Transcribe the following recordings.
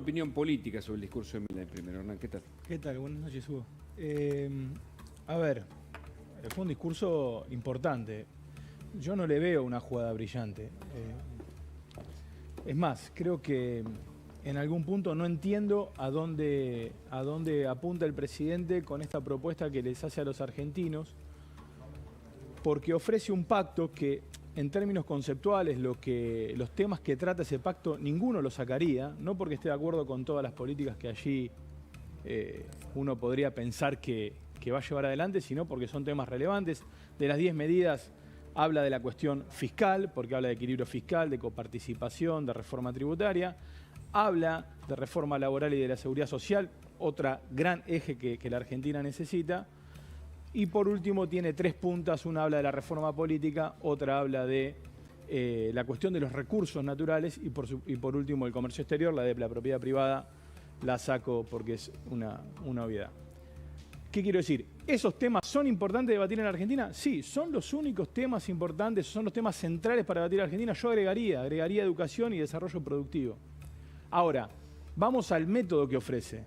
Opinión política sobre el discurso de Milei primero, Hernán, ¿qué tal? ¿Qué tal? Buenas noches, Hugo. A ver, fue un discurso importante. Yo no le veo una jugada brillante. Es más, creo que en algún punto no entiendo a dónde apunta el presidente con esta propuesta que les hace a los argentinos, porque ofrece un pacto que, en términos conceptuales, los temas que trata ese pacto, ninguno lo sacaría, no porque esté de acuerdo con todas las políticas que allí uno podría pensar que va a llevar adelante, sino porque son temas relevantes. De las 10 medidas habla de la cuestión fiscal, porque habla de equilibrio fiscal, de coparticipación, de reforma tributaria, habla de reforma laboral y de la seguridad social, otra gran eje que la Argentina necesita. Y por último tiene 3 puntas, una habla de la reforma política, otra habla de la cuestión de los recursos naturales y por último el comercio exterior, la de la propiedad privada, la saco porque es una obviedad. ¿Qué quiero decir? ¿Esos temas son importantes de debatir en la Argentina? Sí, son los únicos temas importantes, son los temas centrales para debatir en la Argentina. Yo agregaría educación y desarrollo productivo. Ahora, vamos al método que ofrece.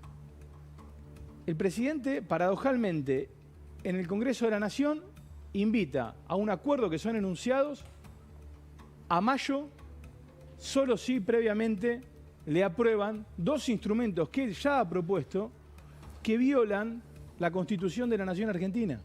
El presidente, paradojalmente, en el Congreso de la Nación, invita a un acuerdo que son enunciados a mayo, solo si previamente le aprueban 2 instrumentos que él ya ha propuesto que violan la Constitución de la Nación Argentina.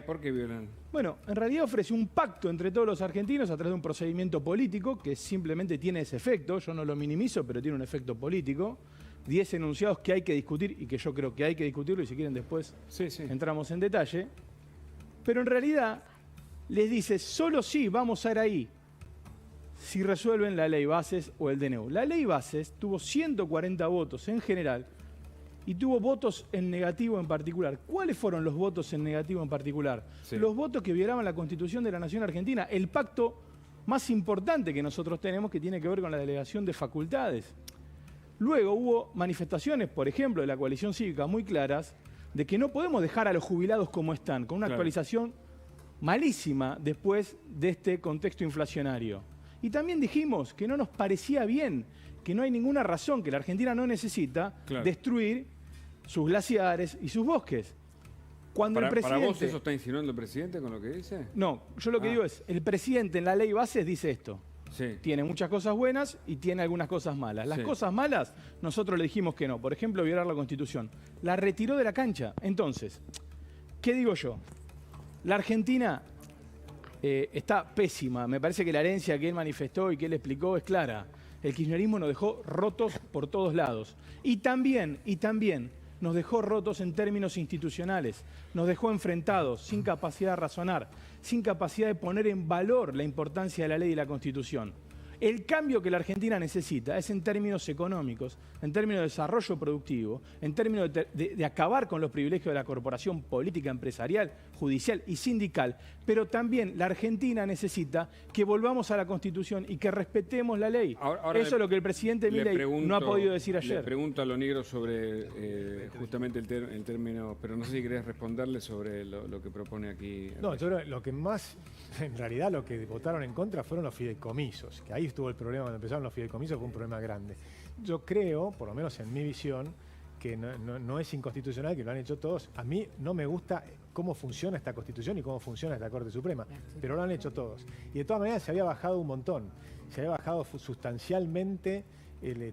¿Por qué violan? Bueno, en realidad ofrece un pacto entre todos los argentinos a través de un procedimiento político que simplemente tiene ese efecto. Yo no lo minimizo, pero tiene un efecto político. 10 enunciados que hay que discutir y que yo creo que hay que discutirlo y si quieren después entramos en detalle. Pero en realidad les dice solo sí vamos a ir ahí si resuelven la ley bases o el DNU. La ley bases tuvo 140 votos en general y tuvo votos en negativo en particular. ¿Cuáles fueron los votos en negativo en particular? Sí. Los votos que violaban la Constitución de la Nación Argentina, el pacto más importante que nosotros tenemos que tiene que ver con la delegación de facultades. Luego hubo manifestaciones, por ejemplo, de la coalición cívica muy claras, de que no podemos dejar a los jubilados como están, con una actualización malísima después de este contexto inflacionario. Y también dijimos que no nos parecía bien, que no hay ninguna razón, que la Argentina no necesita destruir sus glaciares y sus bosques. Cuando el presidente... ¿Para vos eso está insinuando el presidente con lo que dice? No, yo lo que digo es, el presidente en la ley bases dice esto. Sí. Tiene muchas cosas buenas y tiene algunas cosas malas. Las cosas malas, nosotros le dijimos que no. Por ejemplo, violar la Constitución. La retiró de la cancha. Entonces, ¿qué digo yo? La Argentina está pésima. Me parece que la herencia que él manifestó y que él explicó es clara. El kirchnerismo nos dejó rotos por todos lados. Y también nos dejó rotos en términos institucionales. Nos dejó enfrentados, sin capacidad de razonar, sin capacidad de poner en valor la importancia de la ley y la Constitución. El cambio que la Argentina necesita es en términos económicos, en términos de desarrollo productivo, en términos de acabar con los privilegios de la corporación política, empresarial, judicial y sindical. Pero también la Argentina necesita que volvamos a la Constitución y que respetemos la ley. Ahora eso es lo que el presidente Milei no ha podido decir ayer. Le pregunto a lo negro sobre justamente el término, pero no sé si querés responderle sobre lo que propone aquí. No, yo creo lo que más, en realidad lo que votaron en contra fueron los fideicomisos, que ahí estuvo el problema cuando empezaron los fideicomisos, fue un problema grande. Yo creo, por lo menos en mi visión, que no es inconstitucional, que lo han hecho todos. A mí no me gusta cómo funciona esta Constitución y cómo funciona esta Corte Suprema, pero lo han hecho todos. Y de todas maneras se había bajado un montón, se había bajado sustancialmente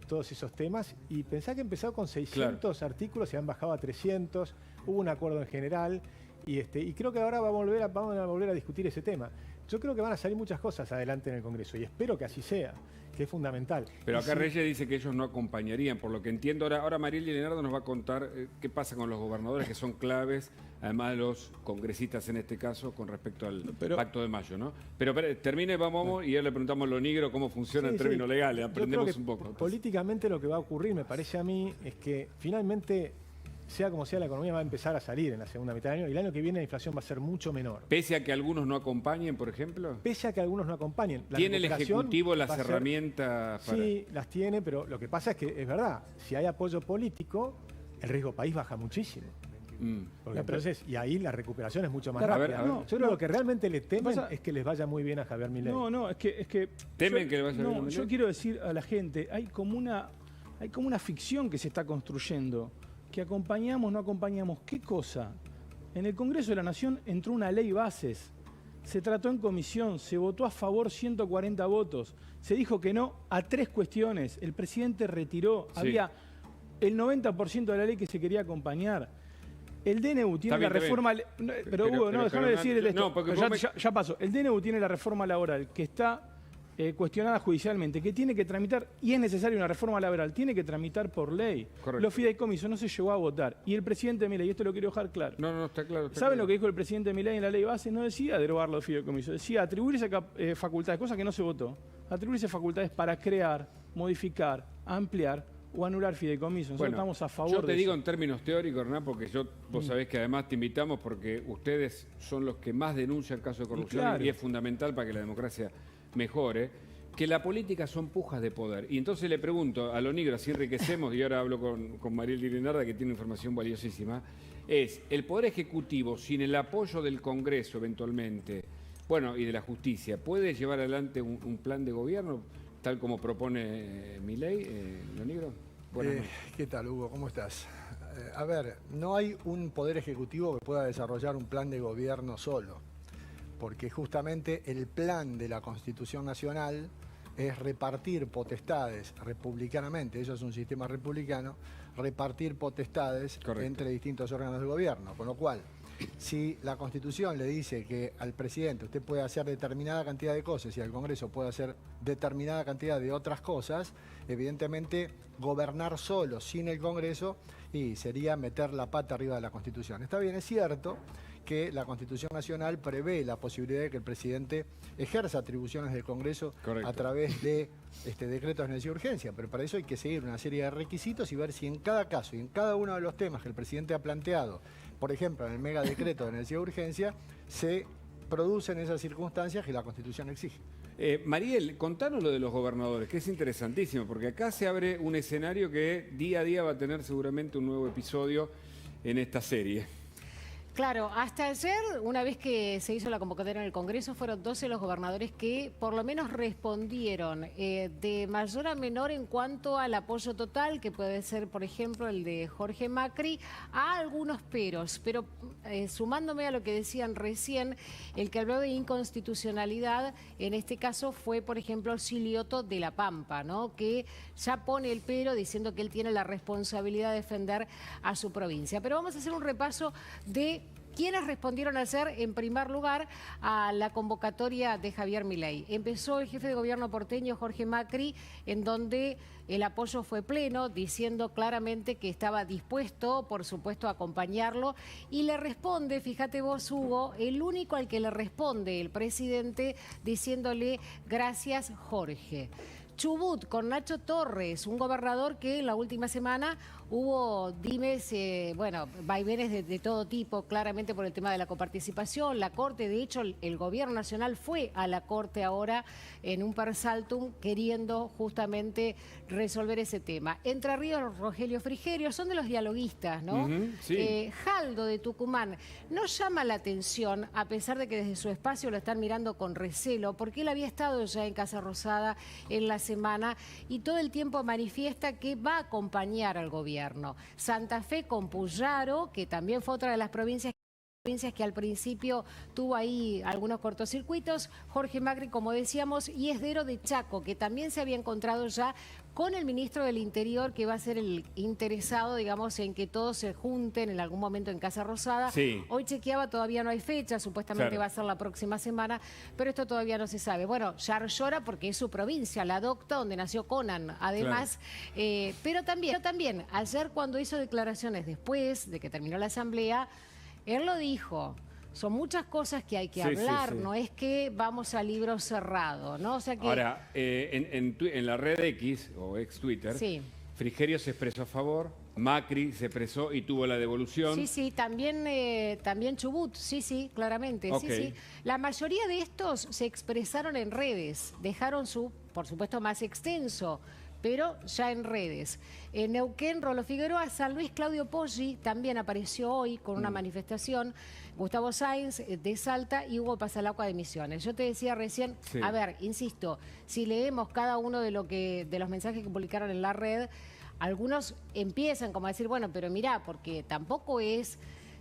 todos esos temas, y pensá que empezó con 600 artículos, se han bajado a 300, hubo un acuerdo en general, y creo que ahora vamos a volver a discutir ese tema. Yo creo que van a salir muchas cosas adelante en el Congreso y espero que así sea, que es fundamental. Pero acá Reyes dice que ellos no acompañarían, por lo que entiendo. Ahora Mariela Leonardo nos va a contar qué pasa con los gobernadores, que son claves, además de los congresistas en este caso, con respecto al Pacto de Mayo, ¿no? Pero termine, vamos, y ya le preguntamos a lo negro cómo funciona en términos legales, aprendemos un poco. Políticamente lo que va a ocurrir, me parece a mí, es que finalmente, sea como sea, la economía va a empezar a salir en la segunda mitad del año y el año que viene la inflación va a ser mucho menor. ¿Pese a que algunos no acompañen, por ejemplo? Pese a que algunos no acompañen. ¿Tiene el Ejecutivo las herramientas para...? Sí, las tiene, pero lo que pasa es que es verdad, si hay apoyo político, el riesgo país baja muchísimo. Porque entonces, y ahí la recuperación es mucho más Claro, rápida. no, Yo creo que lo que realmente le temen pasa- es que les vaya muy bien a Javier Milei. No, es que ¿Temen que le vaya bien a Milei? yo quiero decir a la gente, hay como una ficción que se está construyendo, que acompañamos, no acompañamos. ¿Qué cosa? En el Congreso de la Nación entró una ley bases, se trató en comisión, se votó a favor 140 votos, se dijo que no a 3 cuestiones, el presidente retiró, Sí. había el 90% de la ley que se quería acompañar. El DNU tiene Está la bien, reforma... Pero Hugo, no, déjame decir esto. No, porque Pero vos ya pasó. El DNU tiene la reforma laboral que está cuestionada judicialmente, que tiene que tramitar, y es necesaria una reforma laboral, tiene que tramitar por ley. Correcto. Los fideicomisos no se llegó a votar. Y el presidente Milei, y esto lo quiero dejar claro. No, está claro. ¿Saben lo que dijo el presidente Milei en la ley base? No decía derogar los fideicomisos, decía atribuirse facultades, cosa que no se votó, atribuirse facultades para crear, modificar, ampliar o anular fideicomisos. Nosotros estamos a favor de yo te digo eso. en términos teóricos, Hernán, porque vos sabés que además te invitamos porque ustedes son los que más denuncian casos de corrupción claro. y es fundamental para que la democracia mejore, que la política son pujas de poder. Y entonces le pregunto a lo negro, así enriquecemos, y ahora hablo con Mariel Lirenarda, que tiene información valiosísima, es el Poder Ejecutivo, sin el apoyo del Congreso eventualmente, bueno, y de la justicia, ¿puede llevar adelante un plan de gobierno tal como propone Milei, lo negro? ¿Qué tal, Hugo? ¿Cómo estás? A ver, no hay un poder ejecutivo que pueda desarrollar un plan de gobierno solo, porque justamente el plan de la Constitución Nacional es repartir potestades republicanamente, eso es un sistema republicano, repartir potestades entre distintos órganos de gobierno, con lo cual, si la Constitución le dice que al presidente usted puede hacer determinada cantidad de cosas y al Congreso puede hacer determinada cantidad de otras cosas, evidentemente gobernar solo sin el Congreso y sería meter la pata arriba de la Constitución. Está bien, es cierto que la Constitución Nacional prevé la posibilidad de que el presidente ejerza atribuciones del Congreso a través de decretos de necesidad de urgencia, pero para eso hay que seguir una serie de requisitos y ver si en cada caso y en cada uno de los temas que el presidente ha planteado, por ejemplo, en el mega decreto de necesidad de urgencia, se producen esas circunstancias que la Constitución exige. Mariel, contanos lo de los gobernadores, que es interesantísimo, porque acá se abre un escenario que día a día va a tener seguramente un nuevo episodio en esta serie. Claro, hasta ayer, una vez que se hizo la convocatoria en el Congreso, fueron 12 los gobernadores que por lo menos respondieron de mayor a menor en cuanto al apoyo total, que puede ser, por ejemplo, el de Jorge Macri, a algunos peros. Pero sumándome a lo que decían recién, el que habló de inconstitucionalidad, en este caso fue, por ejemplo, Silioto de la Pampa, ¿no? Que ya pone el pero diciendo que él tiene la responsabilidad de defender a su provincia. Pero vamos a hacer un repaso de ¿quiénes respondieron ayer, en primer lugar, a la convocatoria de Javier Milei? Empezó el jefe de gobierno porteño, Jorge Macri, en donde el apoyo fue pleno, diciendo claramente que estaba dispuesto, por supuesto, a acompañarlo. Y le responde, fíjate vos, Hugo, el único al que le responde el presidente, diciéndole gracias, Jorge. Chubut con Nacho Torres, un gobernador que en la última semana hubo dimes, vaivenes de todo tipo, claramente por el tema de la coparticipación. La Corte, de hecho, el gobierno nacional fue a la Corte ahora en un per saltum queriendo justamente resolver ese tema. Entre Ríos, Rogelio Frigerio, son de los dialoguistas, ¿no? Sí. Jaldo de Tucumán no llama la atención, a pesar de que desde su espacio lo están mirando con recelo, porque él había estado ya en Casa Rosada en la semana y todo el tiempo manifiesta que va a acompañar al gobierno. Santa Fe con Puyaro, que también fue otra de las provincias que al principio tuvo ahí algunos cortocircuitos. Jorge Macri, como decíamos, y Esdero de Chaco, que también se había encontrado ya con el ministro del Interior, que va a ser el interesado, digamos, en que todos se junten en algún momento en Casa Rosada. Sí. Hoy chequeaba, todavía no hay fecha, supuestamente va a ser la próxima semana, pero esto todavía no se sabe. Bueno, Yar llora porque es su provincia, la Docta, donde nació Conan, además. Pero también, ayer cuando hizo declaraciones después de que terminó la asamblea, él lo dijo. Son muchas cosas que hay que hablar, no es que vamos a libro cerrado, ¿no? O sea que... Ahora, en la red X, o ex Twitter, Frigerio se expresó a favor, Macri se expresó y tuvo la devolución. Sí, también Chubut, sí, claramente, sí. La mayoría de estos se expresaron en redes, dejaron su, por supuesto, más extenso pero ya en redes. En Neuquén, Rolo Figueroa, San Luis, Claudio Poggi también apareció hoy con una manifestación, Gustavo Sáenz de Salta y Hugo Pasalacqua de Misiones. Yo te decía recién, a ver, insisto, si leemos cada uno de los mensajes que publicaron en la red, algunos empiezan como a decir, bueno, pero mirá, porque tampoco es...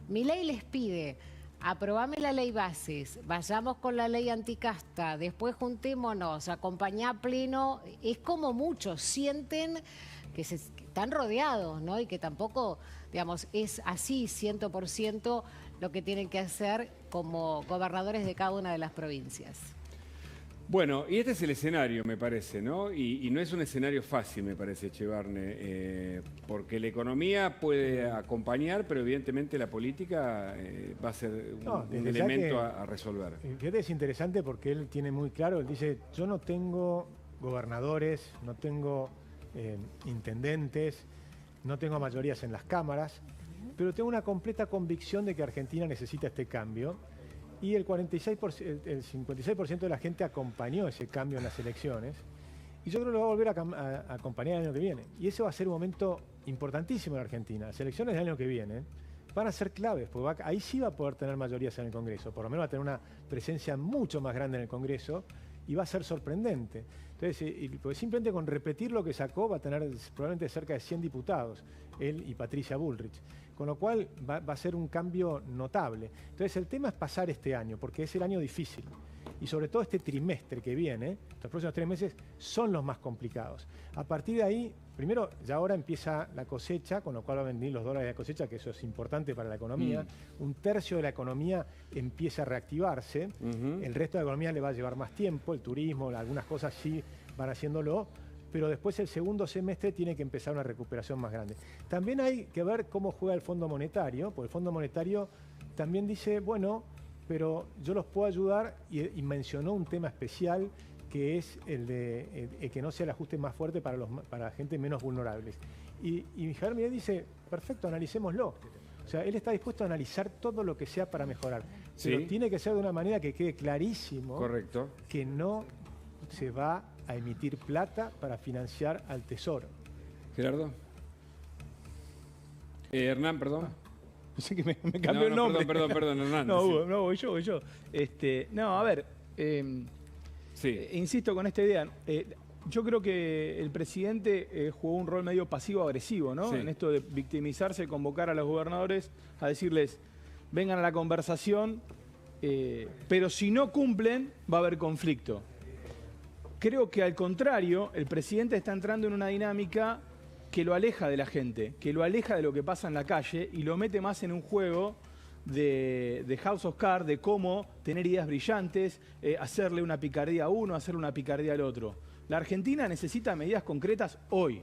Milei les pide, aprobame la ley bases, vayamos con la ley anticasta, después juntémonos, acompañá a pleno. Es como muchos sienten que están rodeados, ¿no? Y que tampoco, digamos, es así 100% lo que tienen que hacer como gobernadores de cada una de las provincias. Bueno, y este es el escenario, me parece, ¿no? Y no es un escenario fácil, me parece, Echevarne, porque la economía puede acompañar, pero evidentemente la política va a ser un elemento a resolver. Fíjate, es interesante porque él tiene muy claro, él dice, yo no tengo gobernadores, no tengo intendentes, no tengo mayorías en las cámaras, pero tengo una completa convicción de que Argentina necesita este cambio. Y el 56% de la gente acompañó ese cambio en las elecciones. Y yo creo que lo va a volver a acompañar el año que viene. Y ese va a ser un momento importantísimo en Argentina. Las elecciones del año que viene van a ser claves, porque ahí sí va a poder tener mayorías en el Congreso. Por lo menos va a tener una presencia mucho más grande en el Congreso y va a ser sorprendente. Entonces, pues simplemente con repetir lo que sacó va a tener probablemente cerca de 100 diputados, él y Patricia Bullrich. Con lo cual va a ser un cambio notable. Entonces el tema es pasar este año, porque es el año difícil. Y sobre todo este trimestre que viene, los próximos 3 meses, son los más complicados. A partir de ahí, primero, ya ahora empieza la cosecha, con lo cual van a venir los dólares de la cosecha, que eso es importante para la economía. Un tercio de la economía empieza a reactivarse. El resto de la economía le va a llevar más tiempo, el turismo, algunas cosas sí van haciéndolo. Pero después el segundo semestre tiene que empezar una recuperación más grande. También hay que ver cómo juega el Fondo Monetario, porque el Fondo Monetario también dice, bueno, pero yo los puedo ayudar, y mencionó un tema especial que es el de que no sea el ajuste más fuerte para la gente menos vulnerable. Y Javier Milei dice, perfecto, analicémoslo. O sea, él está dispuesto a analizar todo lo que sea para mejorar. Pero tiene que ser de una manera que quede clarísimo que no se va a emitir plata para financiar al Tesoro. Gerardo. Hernán, perdón. Pensé que me cambió el nombre. Perdón, Hernán. No, Hugo, no, voy yo. No, a ver, insisto con esta idea. Yo creo que el presidente jugó un rol medio pasivo-agresivo, ¿no? En esto de victimizarse, convocar a los gobernadores a decirles, vengan a la conversación, pero si no cumplen, va a haber conflicto. Creo que al contrario, el presidente está entrando en una dinámica que lo aleja de la gente, que lo aleja de lo que pasa en la calle y lo mete más en un juego de House of Cards, de cómo tener ideas brillantes, hacerle una picardía a uno, hacerle una picardía al otro. La Argentina necesita medidas concretas hoy.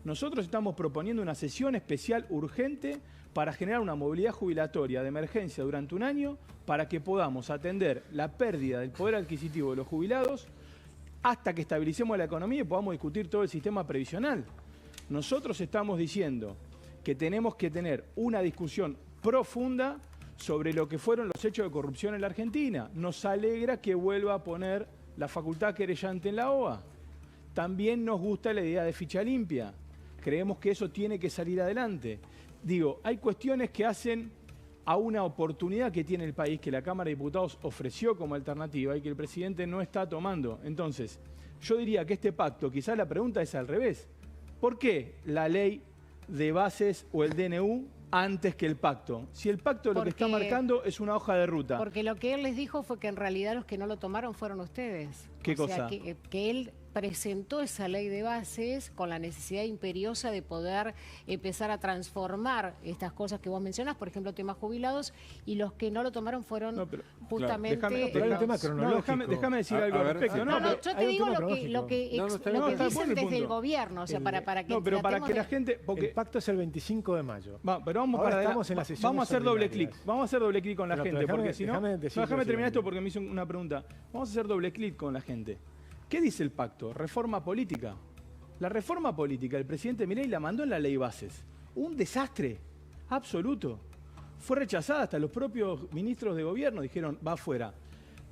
Nosotros estamos proponiendo una sesión especial urgente para generar una movilidad jubilatoria de emergencia durante un año para que podamos atender la pérdida del poder adquisitivo de los jubilados hasta que estabilicemos la economía y podamos discutir todo el sistema previsional. Nosotros estamos diciendo que tenemos que tener una discusión profunda sobre lo que fueron los hechos de corrupción en la Argentina. Nos alegra que vuelva a poner la facultad querellante en la OA. También nos gusta la idea de ficha limpia. Creemos que eso tiene que salir adelante. Digo, hay cuestiones que hacen a una oportunidad que tiene el país, que la Cámara de Diputados ofreció como alternativa y que el presidente no está tomando. Entonces, yo diría que este pacto, quizás la pregunta es al revés. ¿Por qué la ley de bases o el DNU antes que el pacto? Si el pacto lo que está marcando es una hoja de ruta. Porque lo que él les dijo fue que en realidad los que no lo tomaron fueron ustedes. ¿Qué cosa? Que él presentó esa ley de bases con la necesidad imperiosa de poder empezar a transformar estas cosas que vos mencionas, por ejemplo, temas jubilados, y los que no lo tomaron fueron justamente... Déjame decir algo al respecto. Yo te digo lo que dicen desde el gobierno, o sea, para que... No, pero para que la gente... El pacto es el 25 de mayo. Pero vamos a hacer doble clic. Vamos a hacer doble clic con la gente, porque si no... Déjame terminar esto porque me hizo una pregunta. Vamos a hacer doble clic con la gente. ¿Qué dice el pacto? Reforma política. La reforma política, el presidente Milei la mandó en la ley bases. Un desastre absoluto. Fue rechazada, hasta los propios ministros de gobierno dijeron, va afuera.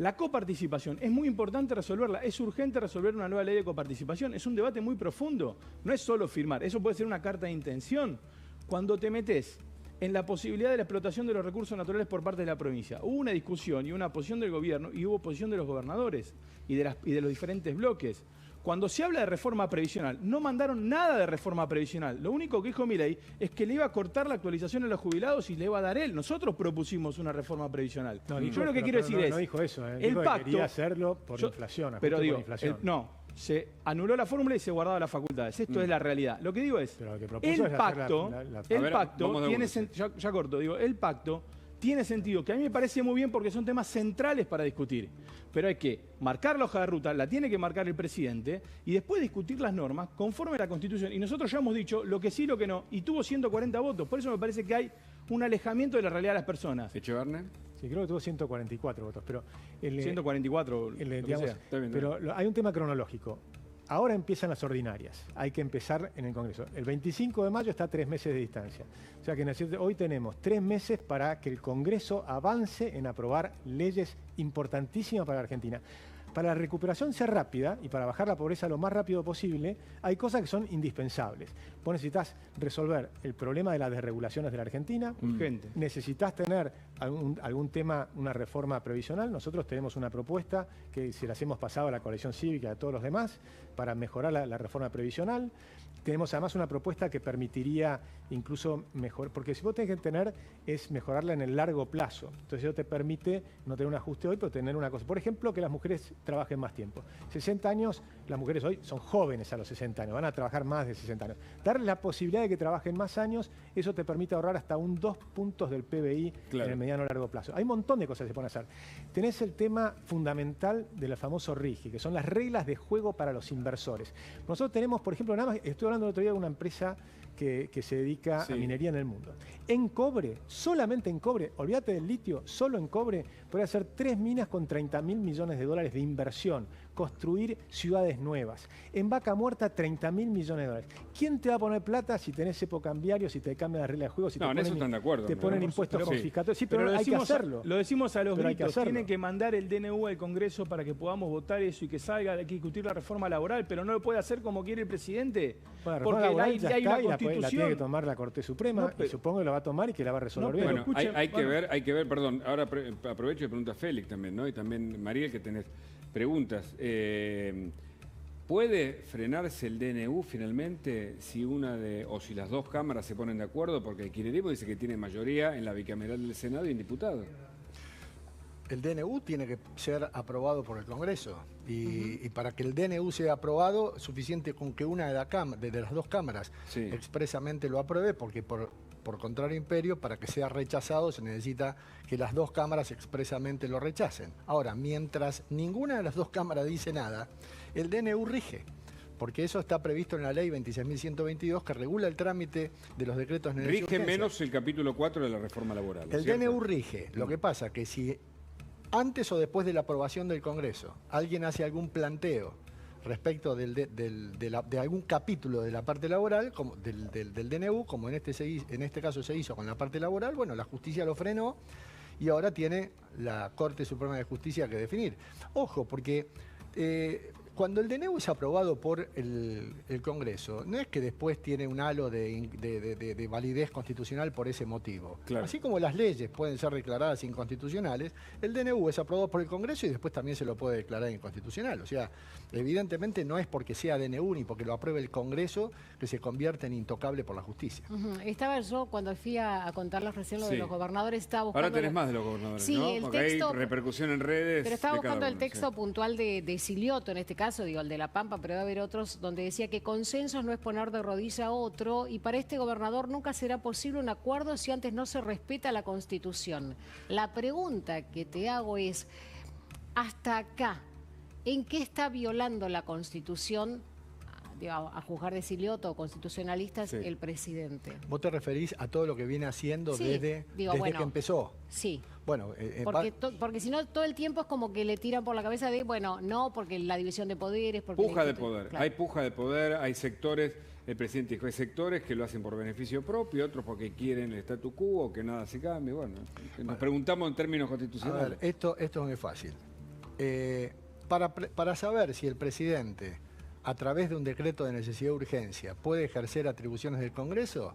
La coparticipación, es muy importante resolverla, es urgente resolver una nueva ley de coparticipación, es un debate muy profundo, no es solo firmar, eso puede ser una carta de intención. Cuando te metes en la posibilidad de la explotación de los recursos naturales por parte de la provincia, hubo una discusión y una posición del gobierno y hubo posición de los gobernadores y de los diferentes bloques. Cuando se habla de reforma previsional, no mandaron nada de reforma previsional. Lo único que dijo Milei es que le iba a cortar la actualización a los jubilados y le iba a dar él. Nosotros propusimos una reforma previsional. No, yo lo que quiero decir es... No dijo eso, el dijo pacto, que quería hacerlo por inflación. Pero digo, por inflación. no, se anuló la fórmula y se guardaba las facultades. Esto es la realidad. Lo que digo es, Pero lo que propuso el es hacer pacto, la- ya corto, digo, el pacto tiene sentido, que a mí me parece muy bien porque son temas centrales para discutir. Pero hay que marcar la hoja de ruta, la tiene que marcar el presidente y después discutir las normas conforme a la Constitución. Y nosotros ya hemos dicho lo que sí, lo que no. Y tuvo 140 votos. Por eso me parece que hay un alejamiento de la realidad de las personas. Echevarne. Sí, creo que tuvo 144 votos, pero... 144, lo que digamos, sea. Está bien, pero hay un tema cronológico. Ahora empiezan las ordinarias. Hay que empezar en el Congreso. El 25 de mayo está a 3 meses de distancia. O sea que hoy tenemos 3 meses para que el Congreso avance en aprobar leyes importantísimas para la Argentina. Para la recuperación ser rápida y para bajar la pobreza lo más rápido posible, hay cosas que son indispensables. Vos necesitas resolver el problema de las desregulaciones de la Argentina. Urgente. Necesitas tener algún tema, una reforma previsional. Nosotros tenemos una propuesta que se las hemos pasado a la coalición cívica y a todos los demás para mejorar la reforma previsional. Tenemos además una propuesta que permitiría incluso mejorar, porque si vos tenés que tener es mejorarla en el largo plazo. Entonces eso te permite no tener un ajuste hoy, pero tener una cosa. Por ejemplo, que las mujeres trabajen más tiempo. 60 años, las mujeres hoy son jóvenes a los 60 años, van a trabajar más de 60 años. Darles la posibilidad de que trabajen más años, eso te permite ahorrar hasta 2 puntos del PBI en el mediano o largo plazo. Hay un montón de cosas que se pueden hacer. Tenés el tema fundamental del famoso RIGI, que son las reglas de juego para los inversores. Nosotros tenemos, por ejemplo, nada más, estuve hablando el otro día de una empresa que se dedica a minería en el mundo. En cobre, solamente en cobre, olvídate del litio, solo en cobre, puede hacer 3 minas con 30.000 millones de dólares de inversión, construir ciudades nuevas. En Vaca Muerta, 30.000 millones de dólares. ¿Quién te va a poner plata si tenés época cambiario, si te cambian las reglas de juego, si No, en eso están de acuerdo. te ponen impuestos confiscatorios? Sí, pero hay que hacerlo. Lo decimos a los Pero hay que gritos, hacerlo. tienen que mandar el DNU al Congreso para que podamos votar eso y que salga, hay que discutir la reforma laboral, pero no lo puede hacer como quiere el presidente. Bueno, la porque reforma laboral hay ya una está y la Constitución. tiene que tomar la Corte Suprema, No, pero- y supongo que la va a tomar y que la va a resolver No, bien. pero Bueno, escuchen, hay que ver, perdón, ahora aprovecho y pregunta a Félix también, ¿no? Y también Mariel, que tenés preguntas. ¿Puede frenarse el DNU finalmente si o si las dos cámaras se ponen de acuerdo? Porque el kirchnerismo dice que tiene mayoría en la bicameral del Senado y en diputados. El DNU tiene que ser aprobado por el Congreso y para que el DNU sea aprobado, suficiente con que una de las dos cámaras Sí. expresamente lo apruebe, porque por contrario imperio, para que sea rechazado se necesita que las dos cámaras expresamente lo rechacen. Ahora, mientras ninguna de las dos cámaras dice nada, el DNU rige, porque eso está previsto en la ley 26.122 que regula el trámite de los decretos de Rige menos el capítulo 4 de la reforma laboral. ¿no el es cierto? DNU rige. Lo que pasa que si antes o después de la aprobación del Congreso alguien hace algún planteo respecto de algún capítulo de la parte laboral, como del DNU, como en este caso se hizo con la parte laboral, bueno, la justicia lo frenó y ahora tiene la Corte Suprema de Justicia que definir. Ojo, porque cuando el DNU es aprobado por el Congreso, no es que después tiene un halo de validez constitucional por ese motivo. Claro. Así como las leyes pueden ser declaradas inconstitucionales, el DNU es aprobado por el Congreso y después también se lo puede declarar inconstitucional. O sea, evidentemente no es porque sea DNU ni porque lo apruebe el Congreso que se convierte en intocable por la justicia. Estaba yo, cuando fui a contarles recién lo de Sí. los gobernadores, estaba buscando... Ahora tenés más de los gobernadores, Sí, ¿no? el Porque texto- hay repercusión en redes. Pero estaba de cada buscando el uno, texto sí. puntual de Silioto, en este caso, digo, el de La Pampa, pero debe haber otros, donde decía que consensos no es poner de rodilla a otro, y para este gobernador nunca será posible un acuerdo si antes no se respeta la Constitución. La pregunta que te hago es, hasta acá, ¿en qué está violando la Constitución, digo, a juzgar de Silioto o constitucionalistas, Sí. el presidente? ¿Vos te referís a todo lo que viene haciendo Sí, desde bueno, que empezó? Sí. Bueno, Porque si no, todo el tiempo es como que le tiran por la cabeza de, bueno, no, porque la división de poderes... Porque Puja de la- poder. Claro. Hay puja de poder, hay sectores, el presidente dijo, hay sectores que lo hacen por beneficio propio, otros porque quieren el statu quo, que nada se cambie. Bueno, nos preguntamos en términos a ver, constitucionales. esto es muy fácil. Para saber si el presidente, a través de un decreto de necesidad de urgencia, puede ejercer atribuciones del Congreso,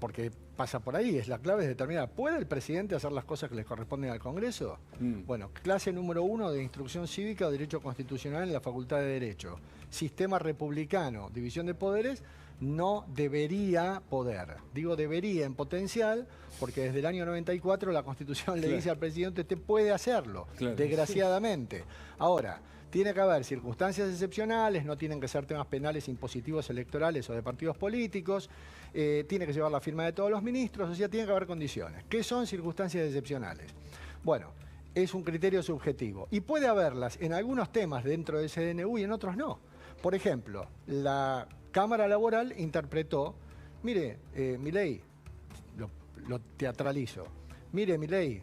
porque pasa por ahí, la clave es determinar, ¿puede el presidente hacer las cosas que le corresponden al Congreso? Bueno, clase número 1 de Instrucción Cívica o Derecho Constitucional en la Facultad de Derecho. Sistema republicano, división de poderes, no debería poder. Digo debería en potencial, porque desde el año 94 la Constitución le dice al presidente, usted puede hacerlo, desgraciadamente. Sí. Ahora, tiene que haber circunstancias excepcionales, no tienen que ser temas penales, impositivos, electorales o de partidos políticos, tiene que llevar la firma de todos los ministros, o sea, tiene que haber condiciones. ¿Qué son circunstancias excepcionales? Bueno, es un criterio subjetivo y puede haberlas en algunos temas dentro de ese DNU y en otros no. Por ejemplo, la Cámara Laboral interpretó, mire, Milei, lo teatralizo, mire, Milei,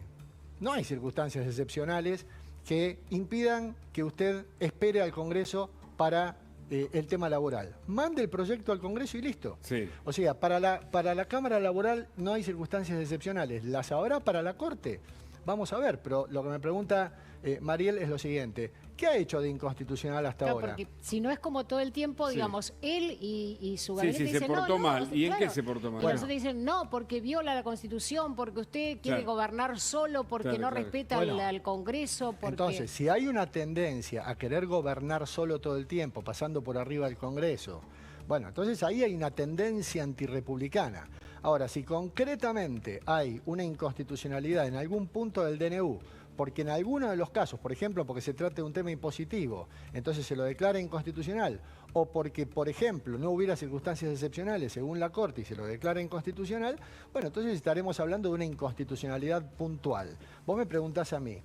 no hay circunstancias excepcionales que impidan que usted espere al Congreso para el tema laboral. Mande el proyecto al Congreso y listo. Sí. O sea, para la Cámara Laboral no hay circunstancias excepcionales. ¿Las habrá para la Corte? Vamos a ver, pero lo que me pregunta Mariel es lo siguiente. ¿Qué ha hecho de inconstitucional hasta ahora? Porque si no es como todo el tiempo, digamos, él y su gabinete dicen, se portó mal. ¿Y en qué se portó mal? Y nosotros dicen, no, porque viola la Constitución, porque usted quiere gobernar solo, porque no respeta al Congreso. Porque... Entonces, si hay una tendencia a querer gobernar solo todo el tiempo, pasando por arriba del Congreso, bueno, entonces ahí hay una tendencia antirrepublicana. Ahora, si concretamente hay una inconstitucionalidad en algún punto del DNU, porque en alguno de los casos, por ejemplo, porque se trata de un tema impositivo, entonces se lo declara inconstitucional, o porque, por ejemplo, no hubiera circunstancias excepcionales según la Corte y se lo declara inconstitucional, bueno, entonces estaremos hablando de una inconstitucionalidad puntual. Vos me preguntás a mí,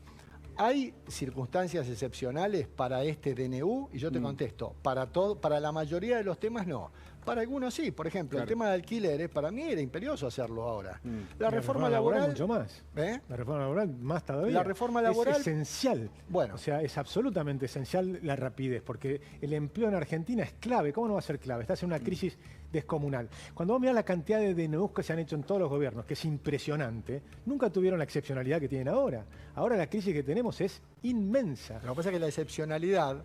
¿hay circunstancias excepcionales para este DNU? Y yo te contesto, para la mayoría de los temas no. Para algunos sí, por ejemplo, el tema de alquileres, para mí era imperioso hacerlo ahora. La reforma laboral mucho más. La reforma laboral más todavía. La reforma laboral es esencial. Bueno. O sea, es absolutamente esencial la rapidez, porque el empleo en Argentina es clave. ¿Cómo no va a ser clave? Estás en una crisis descomunal. Cuando vos mirás la cantidad de DNUs que se han hecho en todos los gobiernos, que es impresionante, nunca tuvieron la excepcionalidad que tienen ahora. Ahora la crisis que tenemos es inmensa. Lo que pasa es que la excepcionalidad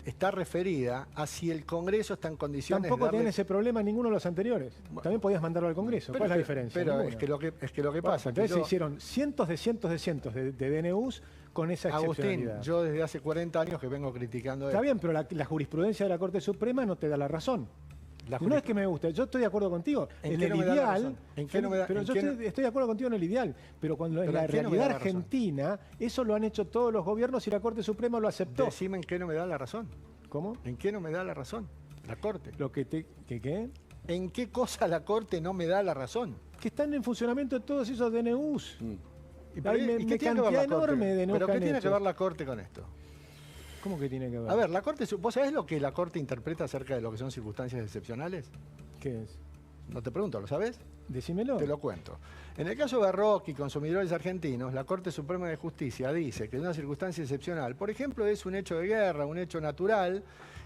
está referida a si el Congreso está en condiciones de darle... tienen ese problema ninguno de los anteriores. Bueno, también podías mandarlo al Congreso. ¿Cuál es la diferencia? Pero es que lo que pasa... Entonces se hicieron cientos de DNUs con esa excepcionalidad. Agustín, yo desde hace 40 años que vengo criticando Está bien, pero la jurisprudencia de la Corte Suprema no te da la razón. No es que me guste, yo estoy de acuerdo contigo. En el ideal, estoy de acuerdo contigo en el ideal, pero cuando en la realidad argentina, eso lo han hecho todos los gobiernos y la Corte Suprema lo aceptó. Decime en qué no me da la razón. ¿Cómo? ¿En qué no me da la razón? La Corte. ¿Qué? ¿En qué cosa la Corte no me da la razón? Que están en funcionamiento todos esos DNUs. Hay una cantidad enorme de DNUs. ¿Pero qué tiene que ver la Corte con esto? ¿Cómo que tiene que ver? A ver, ¿vos sabés lo que la Corte interpreta acerca de lo que son circunstancias excepcionales? ¿Qué es? No te pregunto, ¿lo sabés? Decímelo. Te lo cuento. En el caso de Berroc y consumidores argentinos, la Corte Suprema de Justicia dice que una circunstancia excepcional, por ejemplo, es un hecho de guerra, un hecho natural,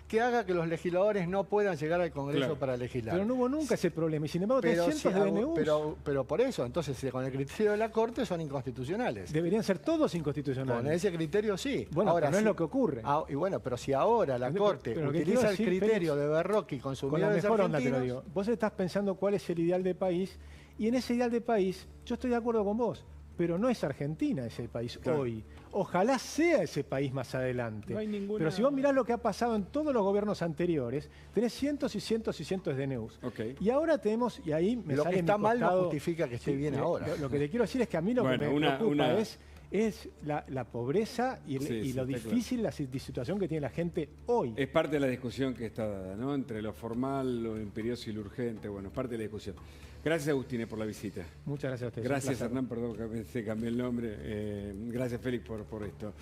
que haga que los legisladores no puedan llegar al Congreso para legislar. Pero no hubo nunca ese problema, y sin embargo tenés cientos de DNUs. Pero por eso, entonces, con el criterio de la Corte son inconstitucionales. Deberían ser todos inconstitucionales. Con ese criterio sí. Bueno, ahora, no es lo que ocurre. Y bueno, pero si ahora la Corte utiliza el criterio de Berroc y consumidores con la mejor argentinos... onda te lo digo. Vos estás pensando cuál es el ideal de país, y en ese ideal de país yo estoy de acuerdo con vos. Pero no es Argentina ese país hoy. Ojalá sea ese país más adelante. No hay ninguna... Pero si vos mirás lo que ha pasado en todos los gobiernos anteriores, tenés cientos y cientos y cientos de DNUs. Y ahora tenemos, y ahí me lo sale que está mal costado, no justifica que esté bien ahora. Lo que te quiero decir es que a mí lo que me preocupa es la pobreza y lo difícil, la situación que tiene la gente hoy. Es parte de la discusión que está dada, ¿no? Entre lo formal, lo imperioso y lo urgente. Bueno, es parte de la discusión. Gracias, Agustín, por la visita. Muchas gracias a ustedes. Gracias, Hernán, perdón que se cambió el nombre. Gracias, Félix, por esto.